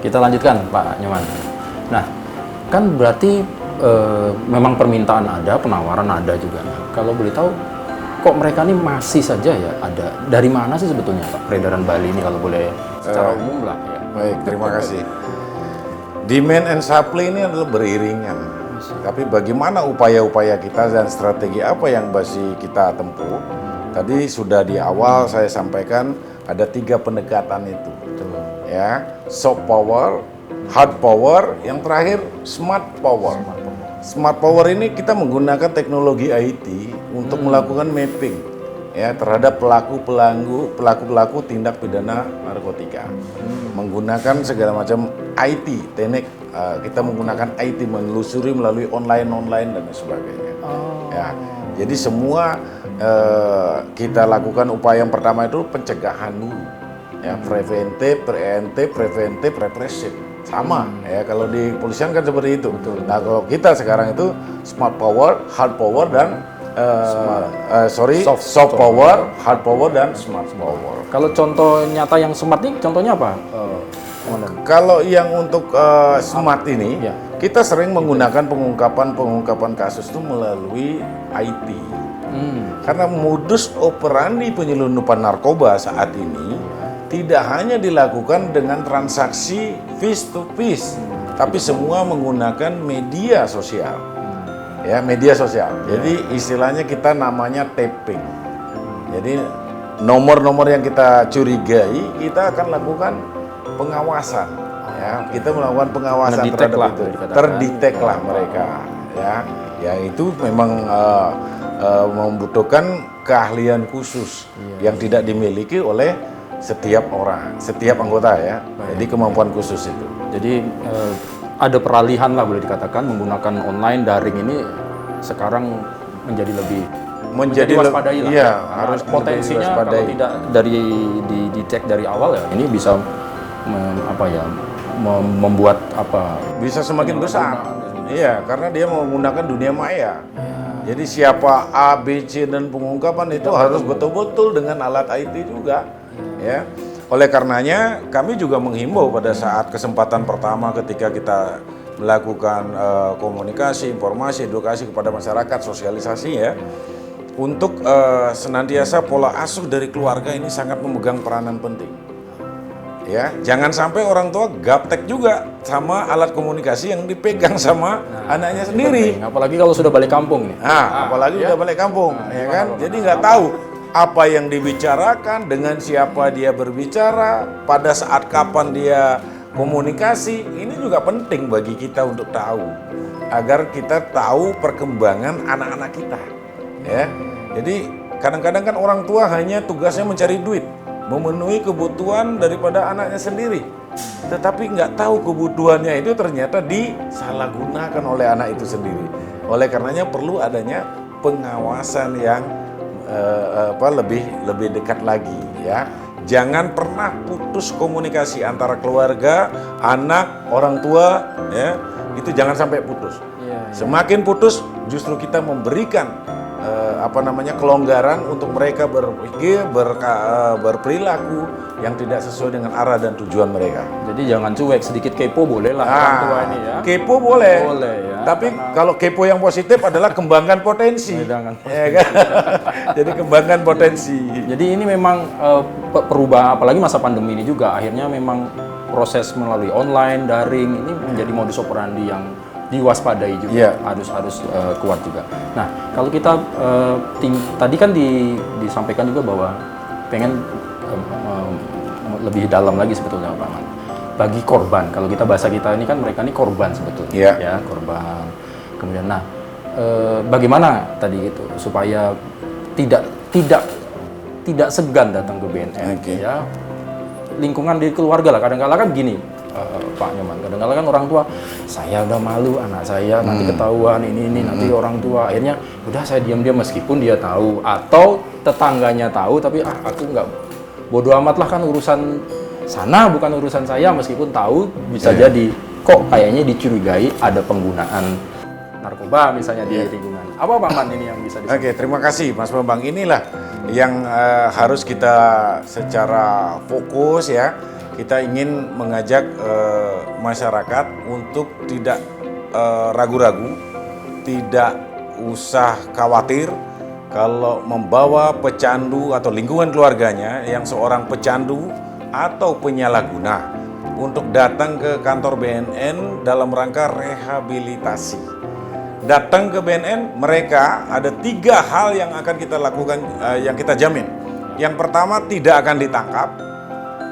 kita lanjutkan Pak Nyoman. Nah, kan berarti memang permintaan ada, penawaran ada juga. Kalau boleh tahu, kok mereka ini masih saja ya ada? Dari mana sih sebetulnya Pak peredaran Bali ini kalau boleh secara umum lah ya? Baik, terima kasih. Demand and supply ini adalah beriringan. Tapi bagaimana upaya-upaya kita dan strategi apa yang masih kita tempuh? Tadi sudah di awal saya sampaikan ada 3 pendekatan itu. Ya, soft power, hard power, yang terakhir smart power. Smart power ini kita menggunakan teknologi IT untuk melakukan mapping ya terhadap pelaku-pelaku tindak pidana narkotika. Menggunakan segala macam IT, teknik kita menggunakan IT menelusuri melalui online dan sebagainya. Ya, jadi semua kita lakukan upaya yang pertama itu pencegahan dulu. Ya, preventif, represif. Sama ya kalau di kepolisian kan seperti itu. Betul. Nah kalau kita sekarang itu smart power, hard power dan soft power, hard power dan smart power. Kalau contoh nyata yang smart ini contohnya apa? Kalau yang untuk smart ini kita sering menggunakan pengungkapan kasus itu melalui IT. Karena modus operandi penyelundupan narkoba saat ini tidak hanya dilakukan dengan transaksi face to face, tapi semua menggunakan media sosial. Ya, media sosial. Jadi istilahnya kita namanya tapping. Jadi nomor-nomor yang kita curigai, kita akan lakukan pengawasan. Ya, kita melakukan pengawasan terhadap itu. Terdeteklah mereka. Ya, itu memang membutuhkan keahlian khusus yang tidak dimiliki oleh setiap orang, setiap anggota ya. Jadi kemampuan khusus itu. Jadi ada peralihan lah boleh dikatakan menggunakan online daring ini sekarang menjadi lebih waspadai lah. Iya, harus potensinya kalau tidak dicek dari awal ya ini bisa membuat bisa semakin besar. Iya, karena dia menggunakan dunia maya. Jadi siapa A, B, C dan pengungkapan itu harus betul-betul dengan alat IT juga. Ya, oleh karenanya kami juga menghimbau pada saat kesempatan pertama ketika kita melakukan komunikasi, informasi, edukasi kepada masyarakat, sosialisasi ya, untuk senantiasa pola asuh dari keluarga ini sangat memegang peranan penting. Ya, jangan sampai orang tua gaptek juga sama alat komunikasi yang dipegang sama anaknya sendiri. Apalagi kalau sudah balik kampung nih. Apalagi udah balik kampung, ya kan? Jadi nggak tahu apa yang dibicarakan, dengan siapa dia berbicara, pada saat kapan dia komunikasi. Ini juga penting bagi kita untuk tahu, agar kita tahu perkembangan anak-anak kita. Ya, jadi kadang-kadang kan orang tua hanya tugasnya mencari duit, memenuhi kebutuhan daripada anaknya sendiri, tetapi nggak tahu kebutuhannya itu ternyata disalahgunakan oleh anak itu sendiri. Oleh karenanya perlu adanya pengawasan yang lebih dekat lagi ya. Jangan pernah putus komunikasi antara keluarga, anak, orang tua ya. Itu jangan sampai putus. Semakin putus justru kita memberikan kelonggaran untuk mereka berpikir, berperilaku yang tidak sesuai dengan arah dan tujuan mereka. Jadi jangan cuek, sedikit kepo boleh lah orang tua ini ya. Kepo boleh. Boleh ya. Tapi kalau kepo yang positif adalah kembangkan potensi. Ya kan? Jadi kembangkan potensi. Jadi ini memang perubahan, apalagi masa pandemi ini juga akhirnya memang proses melalui online, daring ini menjadi modus operandi yang diwaspadai juga, harus kuat juga. Nah, kalau kita tadi kan disampaikan juga bahwa pengen lebih dalam lagi sebetulnya Pak Man. Bagi korban, kalau kita bahasa kita ini kan mereka ini korban sebetulnya, ya korban. Kemudian, bagaimana tadi itu supaya tidak segan datang ke BNN, ya lingkungan di keluarga lah. Kadang-kadang kan gini. Pak Nyoman, kadang-kadang kan orang tua, saya udah malu anak saya nanti ketahuan ini nanti orang tua akhirnya udah saya diam-diam meskipun dia tahu atau tetangganya tahu tapi aku nggak, bodo amat lah kan urusan sana bukan urusan saya, meskipun tahu bisa jadi kok kayaknya dicurigai ada penggunaan narkoba misalnya di lingkungan. Apa Pak Man ini yang bisa disampaikan? Oke, terima kasih Mas Bambang. Inilah yang harus kita secara fokus ya, kita ingin mengajak masyarakat untuk tidak ragu-ragu, tidak usah khawatir kalau membawa pecandu atau lingkungan keluarganya yang seorang pecandu atau penyalahguna untuk datang ke kantor BNN dalam rangka rehabilitasi. Datang ke BNN, mereka ada 3 hal yang akan kita lakukan, yang kita jamin. Yang pertama, tidak akan ditangkap.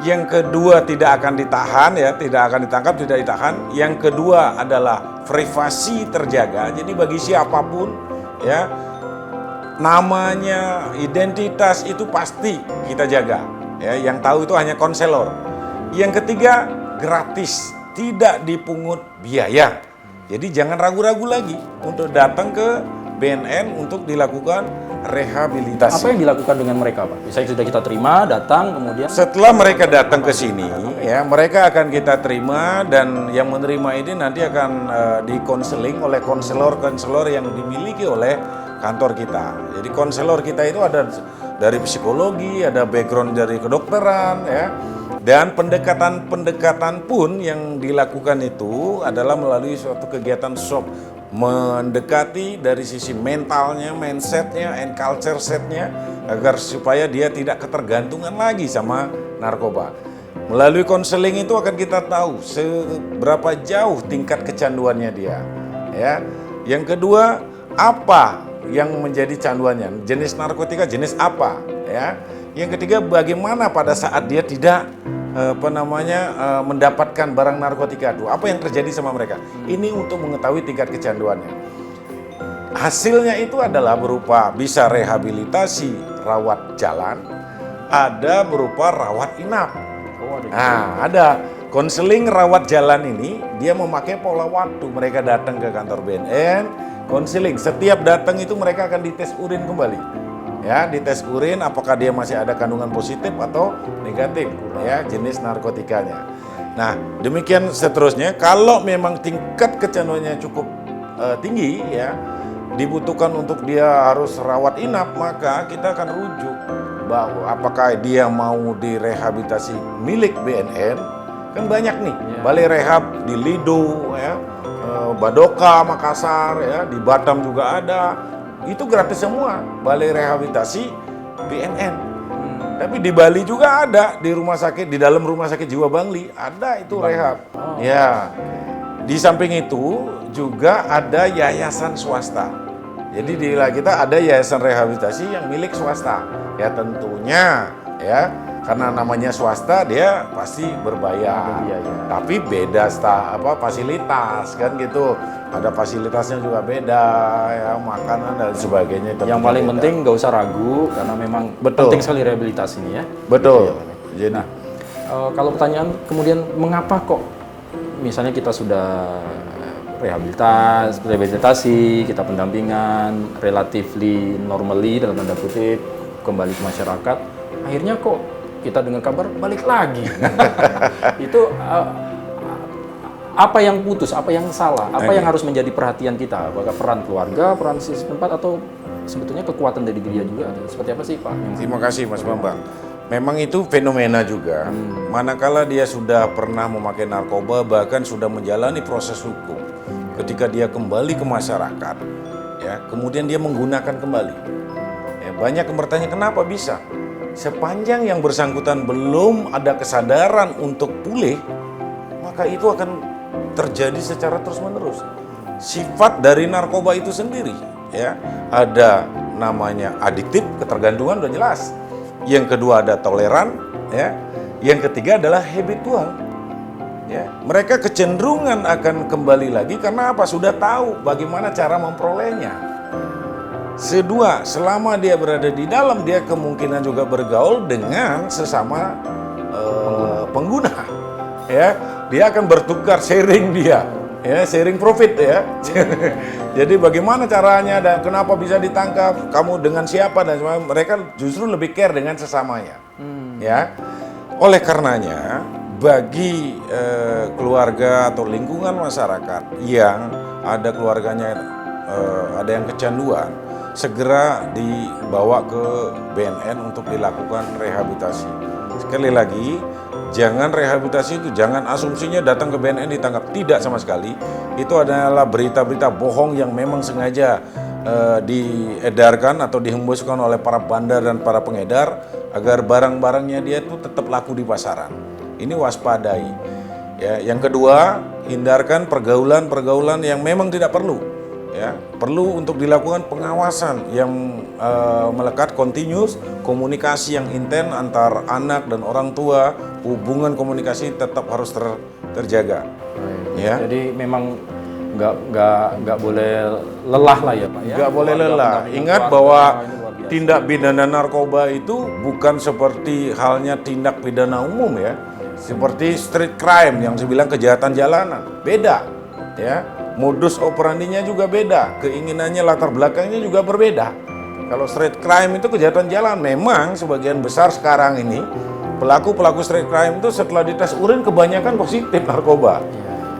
Yang kedua, tidak akan ditahan, ya, tidak akan ditangkap, tidak ditahan. Yang kedua adalah privasi terjaga. Jadi bagi siapapun, ya, namanya, identitas itu pasti kita jaga. Ya, yang tahu itu hanya konselor. Yang ketiga, gratis, tidak dipungut biaya. Jadi jangan ragu-ragu lagi untuk datang ke BNN untuk dilakukan rehabilitasi. Apa yang dilakukan dengan mereka, Pak? Misalnya sudah kita terima, datang, kemudian setelah mereka datang ke sini, ya, mereka akan kita terima, dan yang menerima ini nanti akan dikonseling oleh konselor-konselor yang dimiliki oleh kantor kita. Jadi konselor kita itu ada dari psikologi, ada background dari kedokteran, ya. Dan pendekatan-pendekatan pun yang dilakukan itu adalah melalui suatu kegiatan shop, mendekati dari sisi mentalnya, mindsetnya, and culture setnya, agar supaya dia tidak ketergantungan lagi sama narkoba. Melalui konseling itu akan kita tahu seberapa jauh tingkat kecanduannya dia. Ya. Yang kedua, apa yang menjadi canduannya, jenis narkotika jenis apa, ya. Yang ketiga, bagaimana pada saat dia tidak mendapatkan barang narkotika itu, apa yang terjadi sama mereka. Ini untuk mengetahui tingkat kecanduannya. Hasilnya itu adalah berupa bisa rehabilitasi, rawat jalan, ada berupa rawat inap. Nah, ada konseling rawat jalan ini, dia memakai pola waktu. Mereka datang ke kantor BNN, konseling. Setiap datang itu mereka akan dites urin kembali. Ya, dites urin apakah dia masih ada kandungan positif atau negatif, ya, jenis narkotikanya. Nah, demikian seterusnya. Kalau memang tingkat kecanduannya cukup tinggi, ya, dibutuhkan untuk dia harus rawat inap, maka kita akan rujuk bahwa apakah dia mau direhabilitasi milik BNN. Kan banyak nih, balai rehab di Lido, ya, Badoka, Makassar, ya, di Batam juga ada. Itu gratis semua, balai rehabilitasi BNN. Tapi di Bali juga ada, di rumah sakit, di dalam rumah sakit jiwa Bangli ada itu rehab. Ya, di samping itu juga ada yayasan swasta. Jadi di kita ada yayasan rehabilitasi yang milik swasta. Ya tentunya, ya, karena namanya swasta dia pasti berbayar. Tapi beda fasilitas kan gitu. Ada fasilitasnya juga beda, ya, makanan dan sebagainya. Yang paling penting nggak usah ragu karena memang penting sekali rehabilitasi ini, ya. Betul. Jadi, kalau pertanyaan kemudian mengapa kok misalnya kita sudah rehabilitasi, kita pendampingan, relatively normally dalam tanda kutip kembali ke masyarakat, akhirnya kok kita dengar kabar balik lagi. Itu apa yang putus, apa yang salah, apa yang harus menjadi perhatian kita? Apakah peran keluarga, peran sistem tempat, atau sebetulnya kekuatan dari dia juga? Seperti apa sih, Pak? Terima kasih Mas Bambang. Memang itu fenomena juga. Manakala dia sudah pernah memakai narkoba, bahkan sudah menjalani proses hukum. Ketika dia kembali ke masyarakat, ya, kemudian dia menggunakan kembali. Ya, banyak yang bertanya kenapa bisa? Sepanjang yang bersangkutan belum ada kesadaran untuk pulih, maka itu akan terjadi secara terus-menerus. Sifat dari narkoba itu sendiri, ya, ada namanya adiktif, ketergantungan, udah jelas. Yang kedua ada toleran, ya. Yang ketiga adalah habitual. Ya, mereka kecenderungan akan kembali lagi karena apa? Sudah tahu bagaimana cara memperolehnya. Kedua, selama dia berada di dalam, dia kemungkinan juga bergaul dengan sesama pengguna. Ya, dia akan bertukar sharing dia, ya, sharing profit, ya. Jadi bagaimana caranya dan kenapa bisa ditangkap, kamu dengan siapa, dan mereka justru lebih care dengan sesamanya. Ya, oleh karenanya bagi keluarga atau lingkungan masyarakat yang ada keluarganya ada yang kecanduan, segera dibawa ke BNN untuk dilakukan rehabilitasi. Sekali lagi, Jangan rehabilitasi itu, jangan asumsinya datang ke BNN ditangkap. Tidak sama sekali. Itu adalah berita-berita bohong yang memang sengaja diedarkan atau dihembuskan oleh para bandar dan para pengedar agar barang-barangnya dia itu tetap laku di pasaran. Ini waspadai. Ya, yang kedua, hindarkan pergaulan-pergaulan yang memang tidak perlu. Ya, perlu untuk dilakukan pengawasan yang melekat continuous, komunikasi yang intens antar anak dan orang tua, hubungan komunikasi tetap harus terjaga. Ya. Jadi memang nggak boleh lelah lah ya Pak ya. Nggak boleh lelah. Ingat bahwa tindak pidana narkoba itu bukan seperti halnya tindak pidana umum ya, seperti street crime yang saya bilang kejahatan jalanan. Beda, ya. Modus operandinya juga beda, keinginannya latar belakangnya juga berbeda. Kalau street crime itu kejahatan jalan, memang sebagian besar sekarang ini pelaku street crime itu setelah dites urin kebanyakan positif narkoba.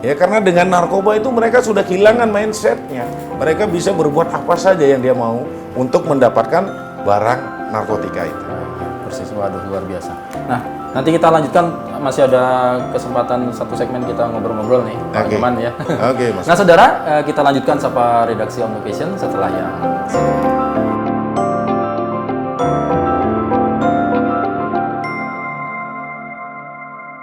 Ya karena dengan narkoba itu mereka sudah kehilangan mindsetnya. Mereka bisa berbuat apa saja yang dia mau untuk mendapatkan barang narkotika itu. Persis, waduh luar biasa. Nah, nanti kita lanjutkan, masih ada kesempatan satu segmen kita ngobrol-ngobrol nih, Pak Nyoman ya. Oke, Mas. Nah, saudara, kita lanjutkan Sapa Redaksi On Location setelah yang satu.